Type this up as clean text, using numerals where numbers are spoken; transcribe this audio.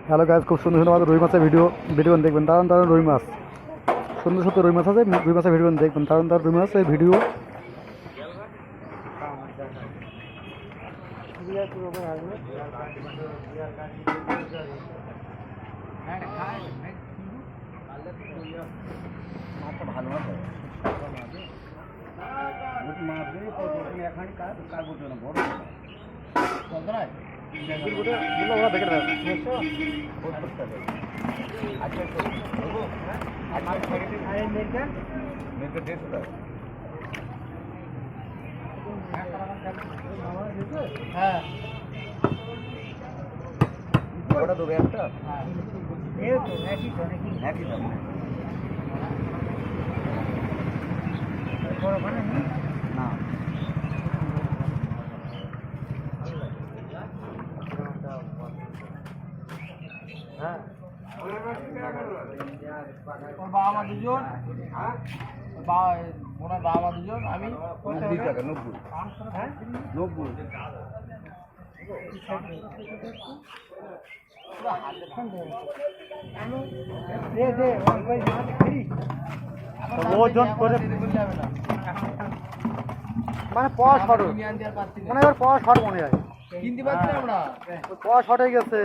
Hello guys, খুব সুন্দর সুন্দর রুই মাছের ভিডিও দেখবেন। দারুণ দারুণ রুই মাছ, সুন্দর সুন্দর রুই মাছ আছে। রুই মাছের ভিডিও দেখবেন, দারুণ দারুণ রুই মাছের ভিডিও। হ্যাঁ ওটা দেবে একটা এই তো একই তো একই দাম বড় মানে না হ্যাঁ ওর বাবা মা দুজন ওনার বাবা মা দুজন আমি 90 টাকা 90 হ্যাঁ 90 ওজন করে মানে পাওয়া শর্ট, মানে এবার পাওয়া শর্ট মনে হয়, কিনতে পারছি না আমরা পাওয়া শর্ট হয়ে গেছে।